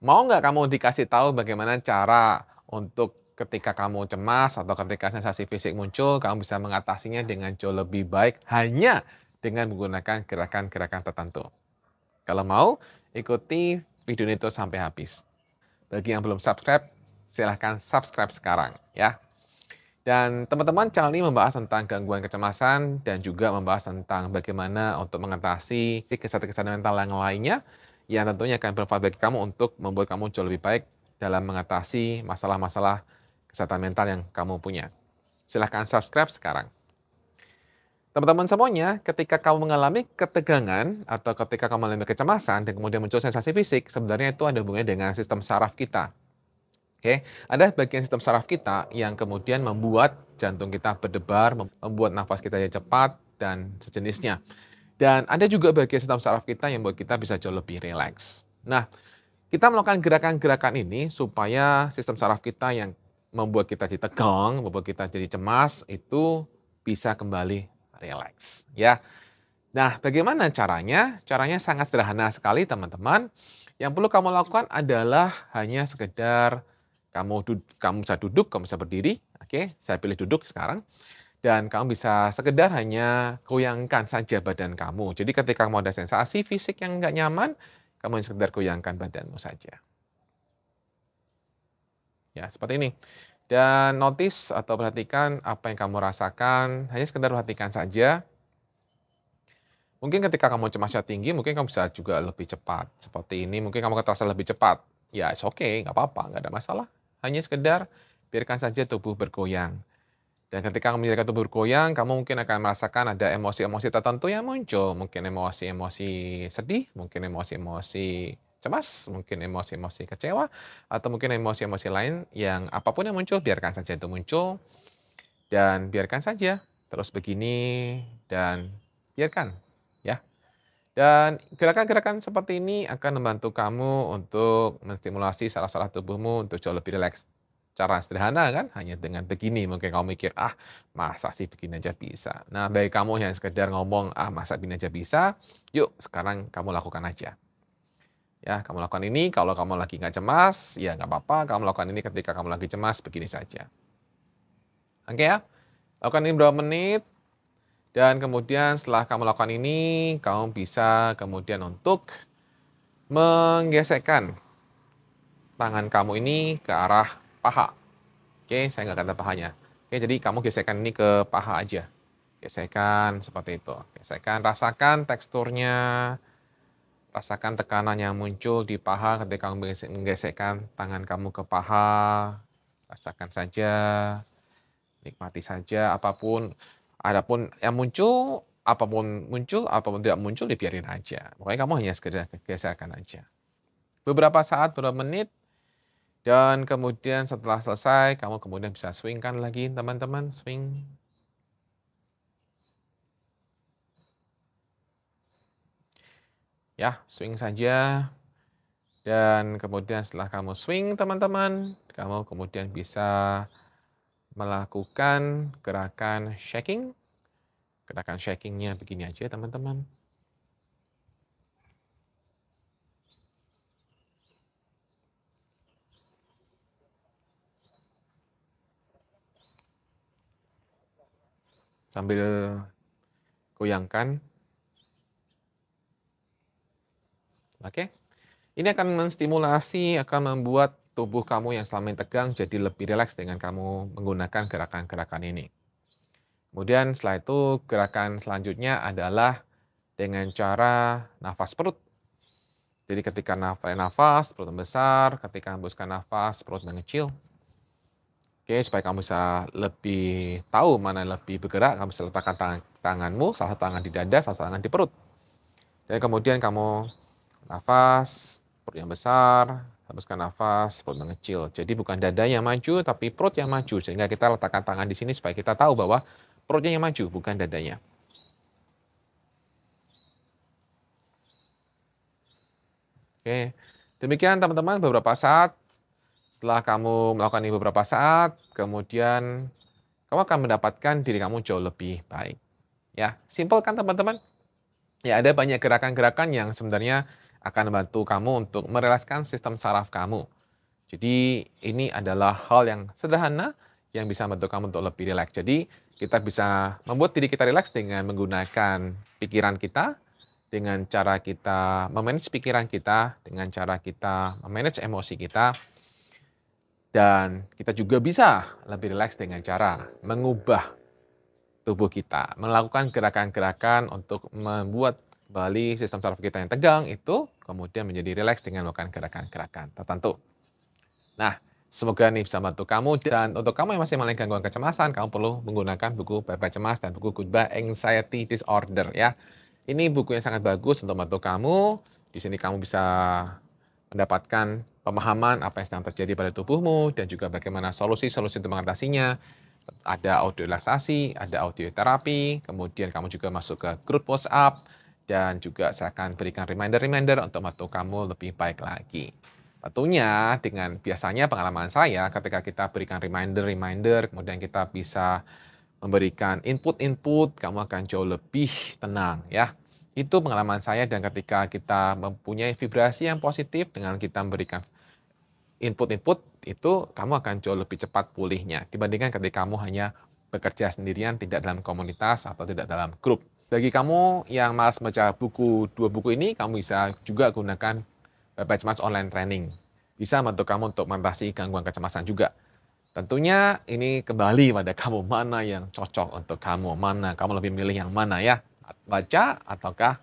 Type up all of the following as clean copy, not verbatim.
Mau nggak kamu dikasih tahu bagaimana cara untuk ketika kamu cemas atau ketika sensasi fisik muncul, kamu bisa mengatasinya dengan jauh lebih baik hanya dengan menggunakan gerakan-gerakan tertentu? Kalau mau, ikuti video itu sampai habis. Bagi yang belum subscribe, silahkan subscribe sekarang ya. Dan teman-teman, channel ini membahas tentang gangguan kecemasan dan juga membahas tentang bagaimana untuk mengatasi kesehatan mental yang lainnya yang tentunya akan bermanfaat bagi kamu untuk membuat kamu jauh lebih baik dalam mengatasi masalah-masalah kesehatan mental yang kamu punya. Silahkan subscribe sekarang. Teman-teman semuanya, ketika kamu mengalami ketegangan atau ketika kamu mengalami kecemasan dan kemudian muncul sensasi fisik, sebenarnya itu ada hubungannya dengan sistem saraf kita. Oke, ada bagian sistem saraf kita yang kemudian membuat jantung kita berdebar, membuat nafas kita jadi cepat, dan sejenisnya. Dan ada juga bagian sistem saraf kita yang membuat kita bisa jauh lebih rileks. Nah, kita melakukan gerakan-gerakan ini supaya sistem saraf kita yang membuat kita jadi tegang, membuat kita jadi cemas, itu bisa kembali rileks. Ya. Nah, bagaimana caranya? Caranya sangat sederhana sekali, teman-teman. Yang perlu kamu lakukan adalah hanya sekedar kamu bisa duduk, kamu bisa berdiri. Oke, saya pilih duduk sekarang. Dan kamu bisa sekedar hanya goyangkan saja badan kamu. Jadi ketika kamu ada sensasi fisik yang nggak nyaman, kamu hanya sekedar goyangkan badanmu saja. Ya, seperti ini. Dan notice atau perhatikan apa yang kamu rasakan, hanya sekedar perhatikan saja. Mungkin ketika kamu cemasnya tinggi, mungkin kamu bisa juga lebih cepat. Seperti ini, mungkin kamu terasa lebih cepat. Ya, it's okay, nggak apa-apa, nggak ada masalah. Hanya sekedar biarkan saja tubuh bergoyang. Dan ketika kamu membiarkan tubuh bergoyang, kamu mungkin akan merasakan ada emosi-emosi tertentu yang muncul. Mungkin emosi-emosi sedih, mungkin emosi-emosi cemas, mungkin emosi-emosi kecewa, atau mungkin emosi-emosi lain yang apapun yang muncul, biarkan saja itu muncul. Dan biarkan saja terus begini, dan biarkan. Ya. Dan gerakan-gerakan seperti ini akan membantu kamu untuk menstimulasi saraf-saraf tubuhmu untuk jauh lebih rileks. Cara sederhana kan, hanya dengan begini. Mungkin kamu mikir, ah masa sih begini aja bisa. Nah bagi kamu yang sekedar ngomong, ah masa begini aja bisa, yuk sekarang kamu lakukan aja. Ya, kamu lakukan ini kalau kamu lagi nggak cemas, ya nggak apa-apa. Kamu lakukan ini ketika kamu lagi cemas, begini saja. Oke ya, lakukan ini berapa menit, dan kemudian setelah kamu lakukan ini, kamu bisa kemudian untuk menggesekkan tangan kamu ini ke arah paha. Oke, saya nggak kata pahanya. Oke, jadi kamu gesekkan ini ke paha aja. Gesekkan seperti itu. Gesekkan, rasakan teksturnya, rasakan tekanan yang muncul di paha ketika kamu menggesekkan tangan kamu ke paha. Rasakan saja, nikmati saja apapun. Adapun yang muncul, apapun tidak muncul, dibiarin aja. Pokoknya kamu hanya sekedar geserkan aja. Beberapa saat, beberapa menit, dan kemudian setelah selesai, kamu kemudian bisa swingkan lagi, teman-teman, swing. Ya, swing saja. Dan kemudian setelah kamu swing, teman-teman, kamu kemudian bisa melakukan gerakan shaking. Gerakan shakingnya begini aja, teman-teman. Sambil goyangkan. Oke. Ini akan menstimulasi, akan membuat tubuh kamu yang selama ini tegang jadi lebih rileks dengan kamu menggunakan gerakan-gerakan ini. Kemudian setelah itu gerakan selanjutnya adalah dengan cara nafas perut. Jadi ketika nafas, perut membesar, ketika hembuskan nafas, perut mengecil. Oke, supaya kamu bisa lebih tahu mana yang lebih bergerak, kamu bisa letakkan tanganmu, salah satu tangan di dada, salah satu tangan di perut. Dan kemudian kamu nafas, perut yang besar, hembuskan nafas, perut mengecil. Jadi bukan dada yang maju, tapi perut yang maju. Sehingga kita letakkan tangan di sini supaya kita tahu bahwa perutnya yang maju, bukan dadanya. Oke, demikian teman-teman beberapa saat. Setelah kamu melakukan ini beberapa saat, kemudian kamu akan mendapatkan diri kamu jauh lebih baik. Ya, simpel kan teman-teman? Ya, ada banyak gerakan-gerakan yang sebenarnya akan membantu kamu untuk merilekskan sistem saraf kamu. Jadi ini adalah hal yang sederhana yang bisa membantu kamu untuk lebih rileks. Jadi kita bisa membuat diri kita rileks dengan menggunakan pikiran kita, dengan cara kita memanage pikiran kita, dengan cara kita memanage emosi kita, dan kita juga bisa lebih rileks dengan cara mengubah tubuh kita, melakukan gerakan-gerakan untuk membuat kembali sistem saraf kita yang tegang itu kemudian menjadi rileks dengan melakukan gerakan-gerakan tertentu. Nah, semoga ini bisa membantu kamu, dan untuk kamu yang masih mengalami gangguan kecemasan, kamu perlu menggunakan buku Bye-Bye Cemas dan buku Goodbye Anxiety Disorder ya. Ini buku yang sangat bagus untuk membantu kamu. Di sini kamu bisa mendapatkan pemahaman apa yang sedang terjadi pada tubuhmu dan juga bagaimana solusi-solusi untuk mengatasinya. Ada audio relaksasi, ada audio terapi, kemudian kamu juga masuk ke grup WhatsApp, dan juga saya akan berikan reminder-reminder untuk membantu kamu lebih baik lagi. Tentunya dengan biasanya pengalaman saya ketika kita berikan reminder-reminder, kemudian kita bisa memberikan input-input, kamu akan jauh lebih tenang ya. Itu pengalaman saya, dan ketika kita mempunyai vibrasi yang positif dengan kita memberikan input-input, itu kamu akan jauh lebih cepat pulihnya dibandingkan ketika kamu hanya bekerja sendirian, tidak dalam komunitas atau tidak dalam grup. Bagi kamu yang malas baca dua buku ini, kamu bisa juga gunakan Bye-Bye Cemas Online Training. Bisa membantu kamu untuk mengatasi gangguan kecemasan juga. Tentunya ini kembali pada kamu, mana yang cocok untuk kamu, mana kamu lebih milih yang mana ya, baca ataukah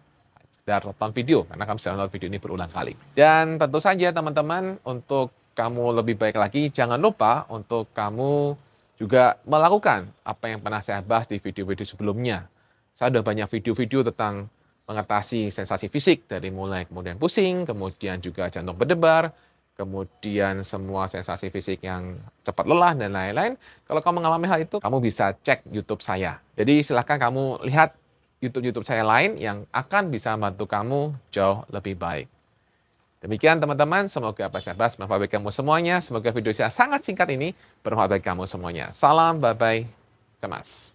sekedar nonton video, karena kamu bisa nonton video ini berulang kali. Dan tentu saja teman-teman, untuk kamu lebih baik lagi, jangan lupa untuk kamu juga melakukan apa yang pernah saya bahas di video-video sebelumnya. Saya sudah banyak video-video tentang mengatasi sensasi fisik, dari mulai kemudian pusing, kemudian juga jantung berdebar, kemudian semua sensasi fisik yang cepat lelah dan lain-lain. Kalau kamu mengalami hal itu, kamu bisa cek YouTube saya. Jadi silahkan kamu lihat YouTube saya lain yang akan bisa membantu kamu jauh lebih baik. Demikian teman-teman, semoga apa saya bahas bermanfaat bagi kamu semuanya. Semoga video saya sangat singkat ini bermanfaat bagi kamu semuanya. Salam Bye-Bye Cemas.